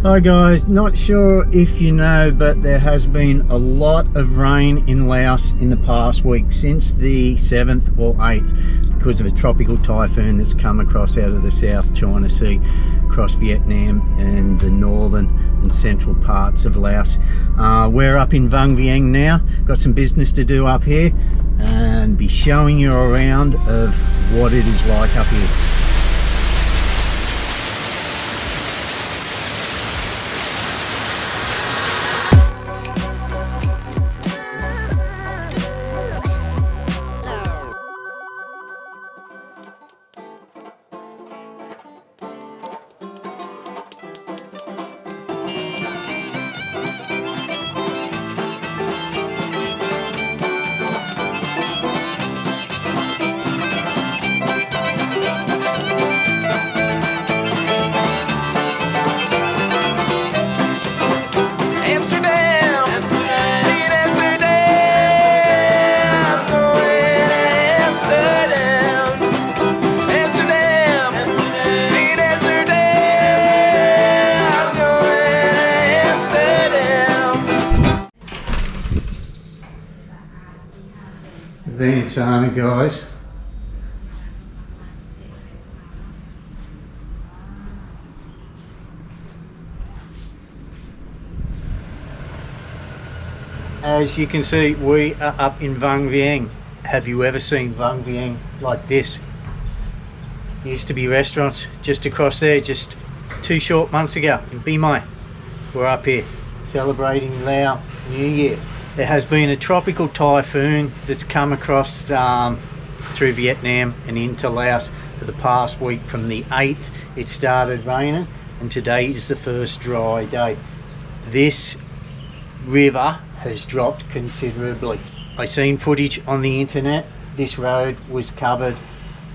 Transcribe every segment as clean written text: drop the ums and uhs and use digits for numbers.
Hi guys, not sure if you know, but there has been a lot of rain in Laos in the past week, since the 7th or 8th, because of a tropical typhoon that's come across out of the South China Sea, across Vietnam and the northern and central parts of Laos. We're up in Vang Vieng now, got some business to do up here and be showing you around of what it is like up here. Vientiane, guys. As you can see, we are up in Vang Vieng. Have you ever seen Vang Vieng like this? Used to be restaurants just across there, just 2 short months ago in Be My. We're up here celebrating Lao New Year. There has been a tropical typhoon that's come across through Vietnam and into Laos for the past week. From the 8th it started raining and today is the first dry day. This river has dropped considerably. I seen footage on the internet. This road was covered,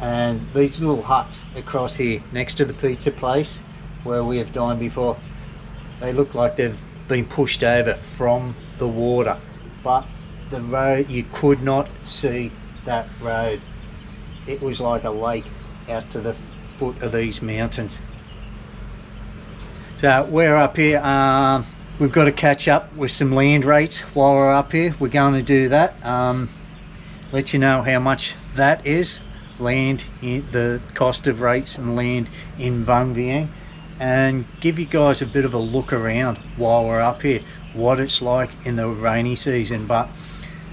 and these little huts across here next to the pizza place where we have dined before, they look like they've been pushed over from the water. But the road, you could not see that road. It was like a lake out to the foot of these mountains. So we're up here. We've got to catch up with some land rates while we're up here. We're going to do that. Let you know how much that is. Land, the cost of rates and land in Vang Vieng, and give you guys a bit of a look around while we're up here, what it's like in the rainy season. But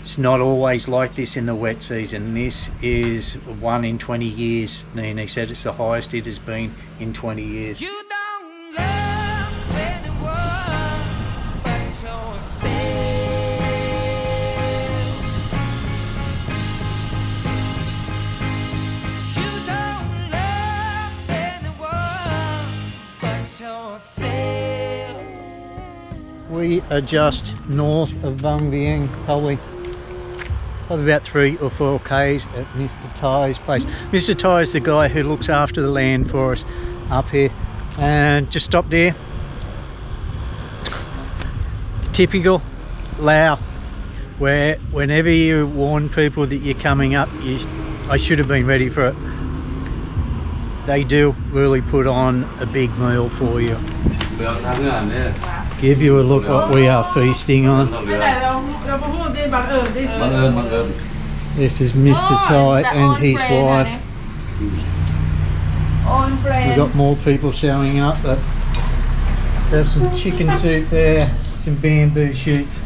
it's not always like this in the wet season. This is 1 in 20 years. Neenee said it's the highest it has been in 20 years. You don't love anyone but yourself. You don't love anyone but yourself. We are just north of Vang Vieng, probably about 3 or 4 k's at Mr. Thai's place. Mr. Thai is the guy who looks after the land for us up here, and just stop there. Typical Lao, where whenever you warn people that you're coming up, I should have been ready for it. They do really put on a big meal for you. Give you a look what we are feasting on. This is Mr. Thai and his wife. We've got more people showing up, but there's some chicken soup there, some bamboo shoots,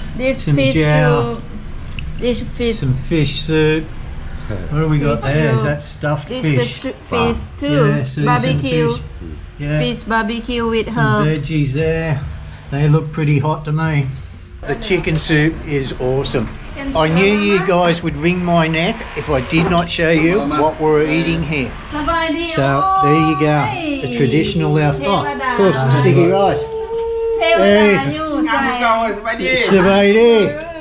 some jow, some fish soup. What do we got there? Is that stuffed fish? Fish too. Yeah, barbecue. Fish. Yeah. Fish barbecue with Some herb. veggies there. They look pretty hot to me. The chicken soup is awesome. I knew you guys would wring my neck if I did not show you what we're eating here. So there you go, the traditional Lao. Oh, of course, sticky rice. Hey, Sabaydi.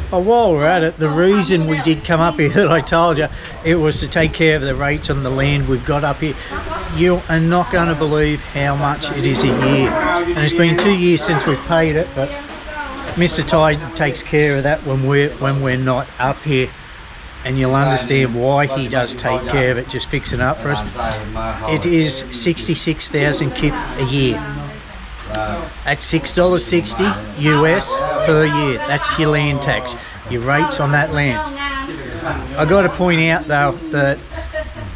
Oh, while we're at it, the reason we did come up here that I told you, it was to take care of the rates on the land we've got up here. You are not going to believe how much it is a year, and it's been 2 years since we've paid it, but Mr. Thai takes care of that when we're not up here. and you'll understand why he does take care of it, just fixing up for us. It is 66,000 kip a year. At $6.60 US per year. That's your land tax, your rates on that land. I got to point out though that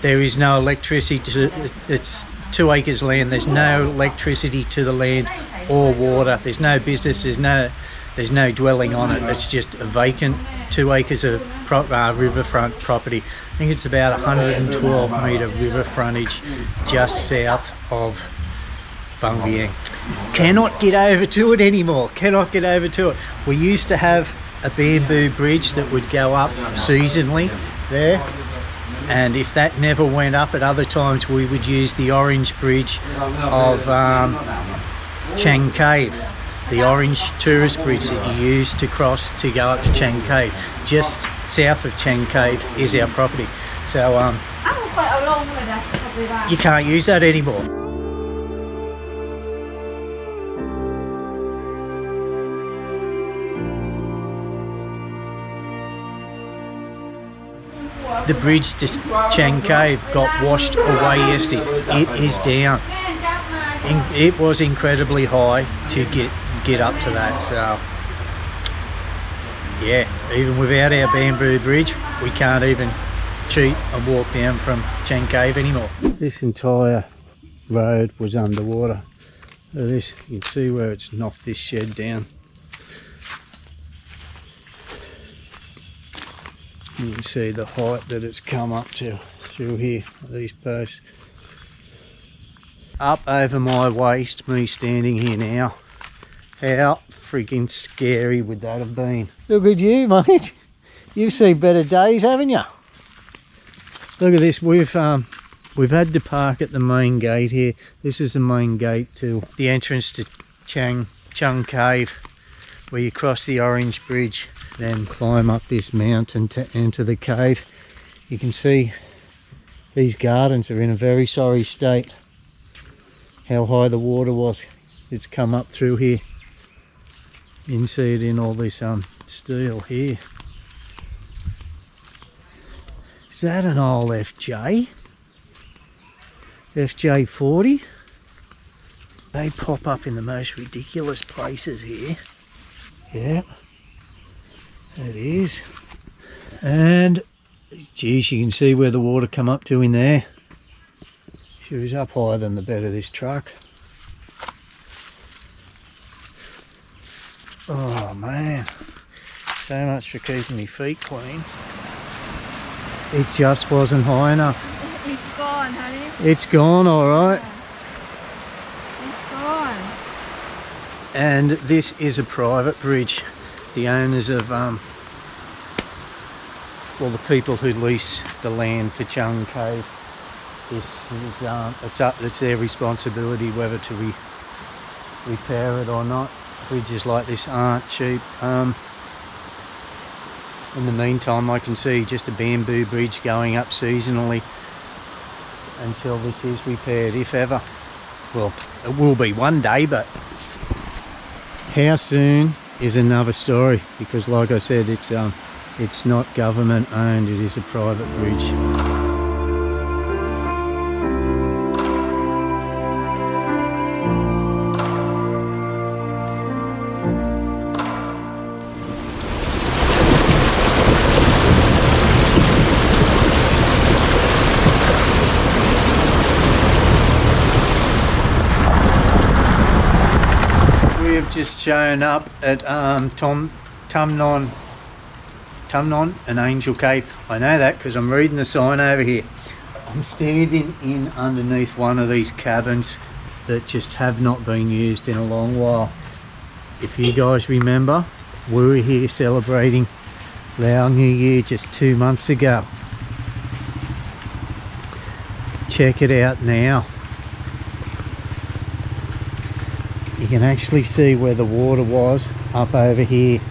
there is no electricity to, it's 2 acres land, there's no electricity to the land or water, there's no business, there's no dwelling on it. It's just a vacant 2 acres of riverfront property. I think it's about 112 metre river frontage just south of Vang Vieng. Cannot get over to it anymore, cannot get over to it. We used to have a bamboo bridge that would go up seasonally there, and if that never went up at other times, we would use the orange bridge of Chang Cave, the orange tourist bridge that you use to cross to go up to Chang Cave. Just south of Chang Cave is our property, so you can't use that anymore. The bridge to Chang Cave got washed away yesterday. It is down. It was incredibly high to get up to that, so yeah, even without our bamboo bridge we can't even cheat and walk down from Chang Cave anymore. This entire road was underwater. So this, you can see where it's knocked this shed down. You can see the height that it's come up to through here, these posts. Up over my waist, me standing here now. How freaking scary would that have been? Look at you, mate. You've seen better days, haven't you? Look at this. We've had to park at the main gate here. This is the main gate to the entrance to Chang Cave, where you cross the orange bridge, then climb up this mountain to enter the cave. You can see these gardens are in a very sorry state. How high the water was. It's come up through here. You can see it in all this steel here. Is that an old FJ? FJ40? They pop up in the most ridiculous places here. Yeah. It is. And geez, you can see where the water come up to in there. She was up higher than the bed of this truck. Oh man, so much for keeping my feet clean. It just wasn't high enough. It's gone, honey. It's gone, all right. It's gone. And this is a private bridge. The owners of well, the people who lease the land for Chang Cave, this is it's their responsibility whether to repair it or not. Bridges like this aren't cheap. In the meantime, I can see just a bamboo bridge going up seasonally until this is repaired, if ever. Well, it will be one day, but how soon is another story, because like I said, it's not government owned, it is a private bridge. Just shown up at Tumnon, an Angel Cave. I know that because I'm reading the sign over here. I'm standing in underneath one of these cabins that just have not been used in a long while. If you guys remember, we were here celebrating Lao New Year just 2 months ago. Check it out now. You can actually see where the water was up over here.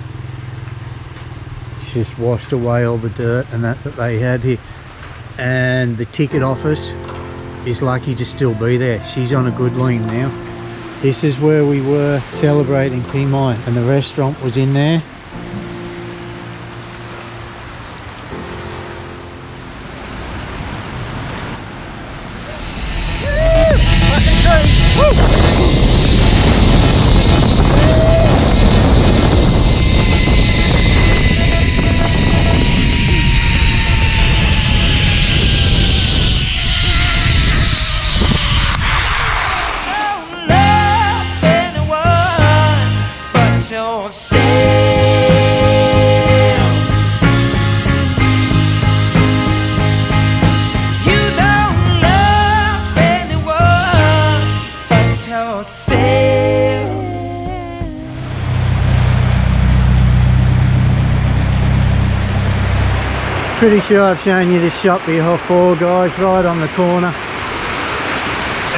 It's just washed away all the dirt and that they had here. And the ticket office is lucky to still be there. She's on a good lean now. This is where we were celebrating Pimai, and the restaurant was in there. Pretty sure I've shown you this shop before, guys, right on the corner.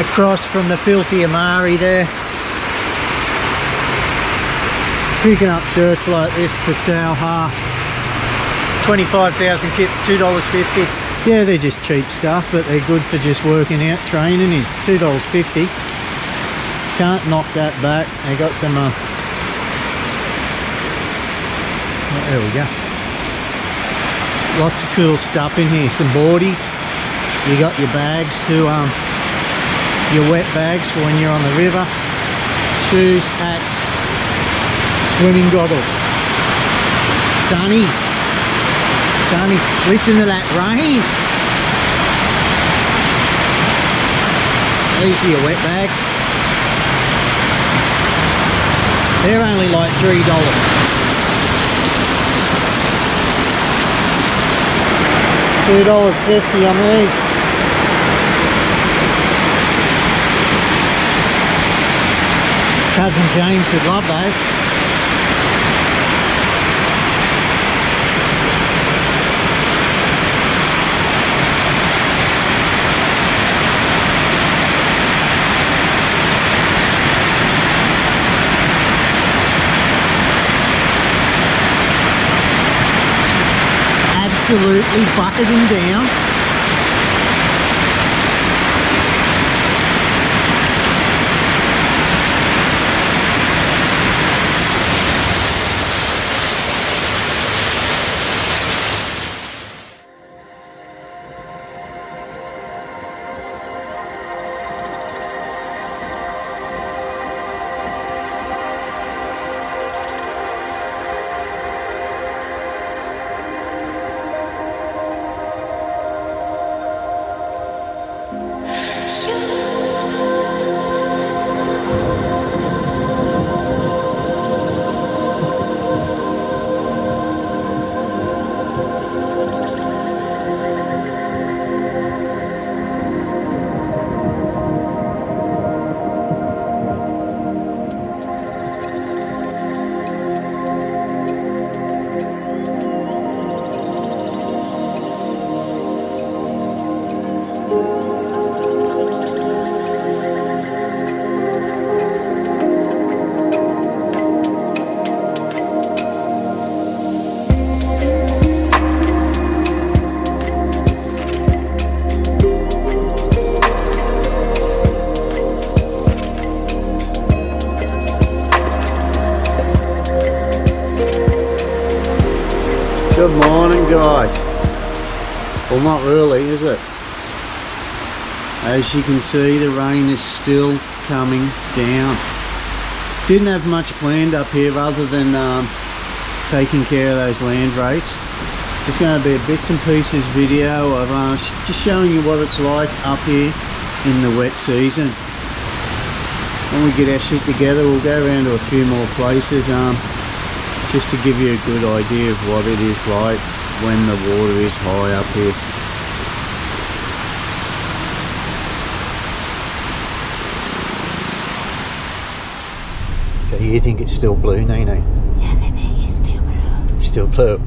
Across from the filthy Amari there. Picking up shirts like this for sale, 25,000 kit, $2.50. Yeah, they're just cheap stuff, but they're good for just working out, training in. $2.50. Can't knock that back. They got some, oh, there we go. Lots of cool stuff in here. Some boardies. You got your bags to, your wet bags for when you're on the river. Shoes, hats, swimming goggles. Sunnies. Sunnies. Listen to that rain. These are your wet bags. They're only like $3. $2.50 on these. Cousin James would love those. Absolutely bucketing down. Good morning, guys. Well, not really, is it? As you can see, the rain is still coming down. Didn't have much planned up here other than taking care of those land rates. Just going to be a bits and pieces video of just showing you what it's like up here in the wet season. When we get our shit together, we'll go around to a few more places just to give you a good idea of what it is like when the water is high up here. So you think it's still blue, Neenee? Yeah, I think it's still blue. Still blue?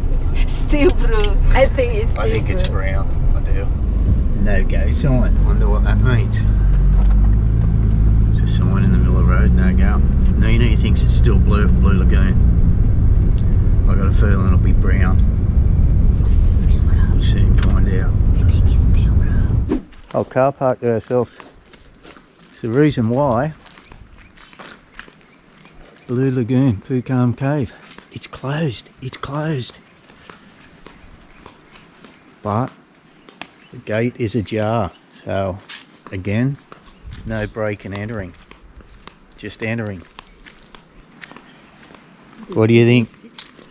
Still blue. I think it's still I think blue. it's brown. I do. No go sign. Wonder what that means. It's a sign in the middle of the road, no go. Neenee thinks it's still blue, Blue Lagoon. I got a feeling it'll be brown. We'll soon find out. I think it's still blue. I'll car park ourselves. It's the reason why Blue Lagoon, Pukam Cave. It's closed. It's closed. But the gate is ajar. So again, no break in entering. Just entering. What do you think?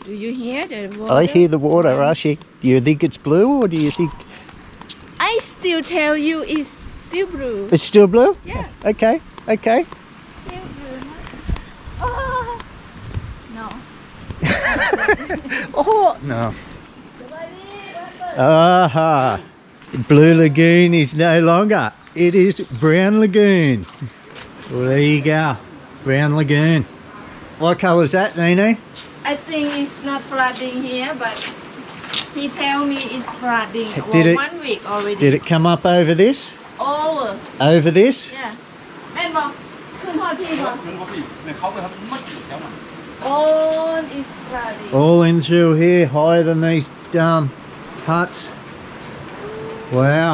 Do you hear the water? I hear the water rushing. Do you think it's blue or do you think I still tell you it's still blue. it's still blue? Yeah. Okay, okay. Still blue. Oh no. Oh no. Aha. Blue Lagoon is no longer. It is Brown Lagoon. Well, there you go. Brown Lagoon. What colour is that, Neenee? I think it's not flooding here, but He tell me it's flooding. Did it- 1 week already. Did it come up over this? Over. Over this? Yeah. แม่นบอกขึ้นพอที่ก่อน เงินเขาพี่เนี่ยเขาไปครับมัดอยู่แถวนั้น All is flooding. All in through here, higher than these huts. Wow.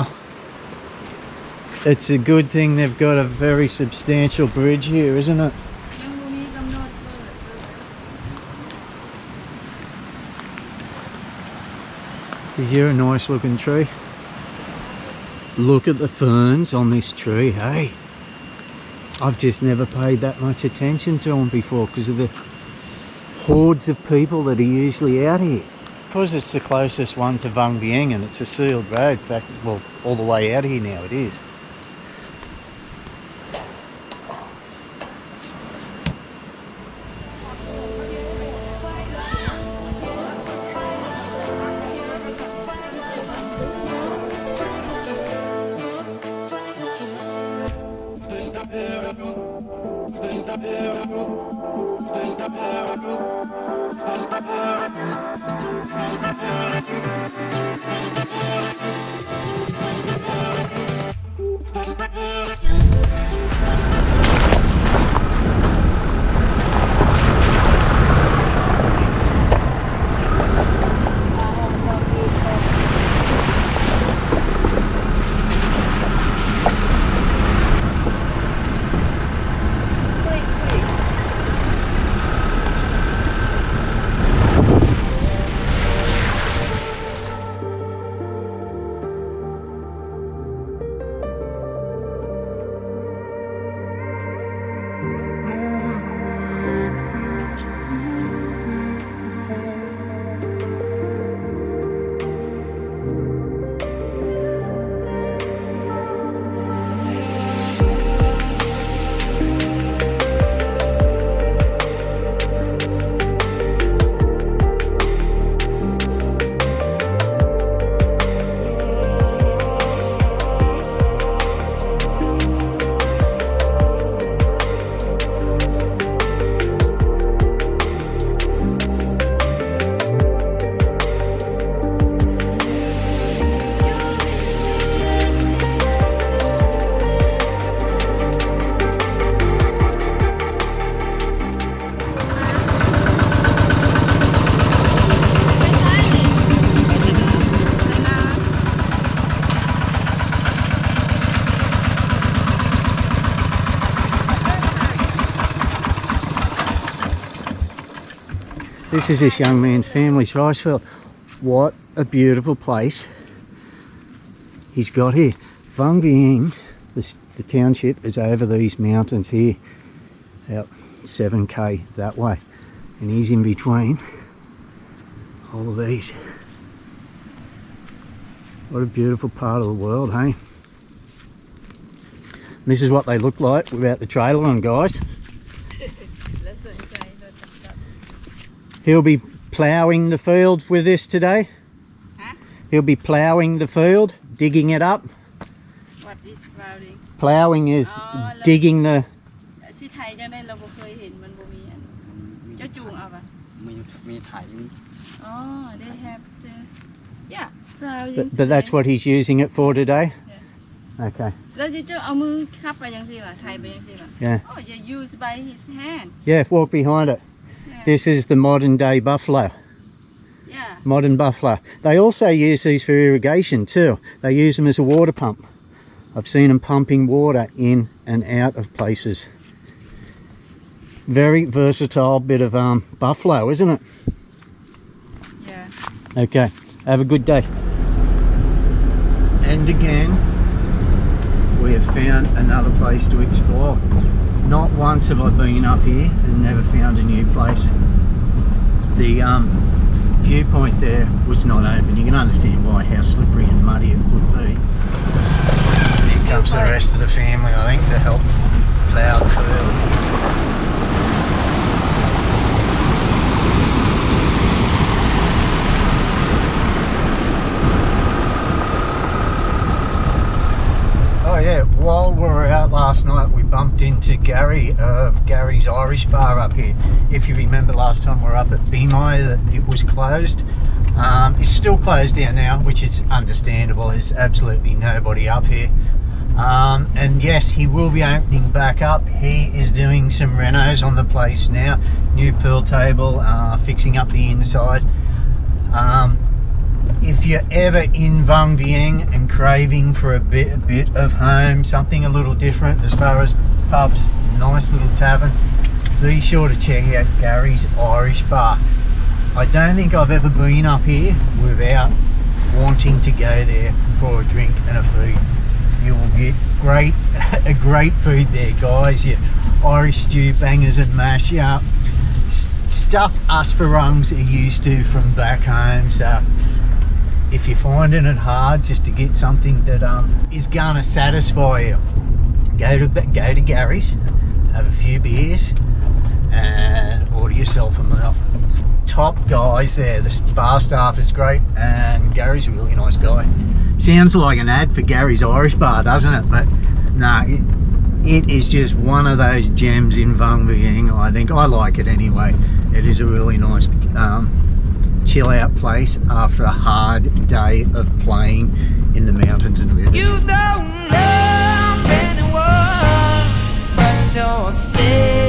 It's a good thing they've got a very substantial bridge here, isn't it? ยังบ่มีกำหนดเปิด Is here a nice looking tree? Look at the ferns on this tree, hey? I've just never paid that much attention to them before because of the hordes of people that are usually out here. Because it's the closest one to Vang Vieng and it's a sealed road, in fact, well, all the way out here now it is. This is this young man's family's rice field. What a beautiful place he's got here. Vang Vieng, the township, is over these mountains here, about 7k that way, and he's in between all of these. What a beautiful part of the world, hey? And this is what they look like without the trailer on, guys. He'll be ploughing the field with this today. Huh? He'll be ploughing the field, digging it up. What is flooding? Ploughing is Oh, digging the... ที่ไทยจังได้เราบ่เคยเห็นมันบ่มีอันเจ้าจูงเอาป่ะ มีถ่ายมี อ๋อ they have the yeah flooding But that's what he's using it for today? Yeah. Okay. แล้วเจ้าเอามือคับไปจังซี่ป่ะไทยไปจังซี่ป่ะ Yeah. Oh, you use by his hand. Yeah, walk behind it. Yeah. This is the modern day buffalo. Yeah. Modern buffalo. They also use these for irrigation too. They use them as a water pump. I've seen them pumping water in and out of places. Very versatile bit of buffalo, isn't it? Yeah. Okay, have a good day. And again, we have found another place to explore. Not once have I been up here and never found a new place. The viewpoint there was not open. You can understand why, how slippery and muddy it would be. Here comes the rest of the family, I think, to help plough the field. Oh yeah, while we were out last night we bumped into Gary of Gary's Irish Bar up here. If you remember last time we were up at Bimai, that it was closed. It's still closed down now, which is understandable. There's absolutely nobody up here. And yes, he will be opening back up. He is doing some renos on the place now. New pool table, fixing up the inside. If you're ever in Vang Vieng and craving for a bit of home, something a little different as far as pubs, nice little tavern, be sure to check out Gary's Irish Bar. I don't think I've ever been up here without wanting to go there for a drink and a food. You will get great food there, guys. Your Irish stew, bangers and mash, yeah, stuff us Farungs are used to from back home. So if you're finding it hard just to get something that is gonna satisfy you, go to Gary's, have a few beers, and order yourself a meal. Top guys there, the bar staff is great, and Gary's a really nice guy. Sounds like an ad for Gary's Irish Bar, doesn't it? But no, it is just one of those gems in Vang Vieng. I think I like it anyway. It is a really nice chill out place after a hard day of playing in the mountains and rivers. You don't love anyone but yourself.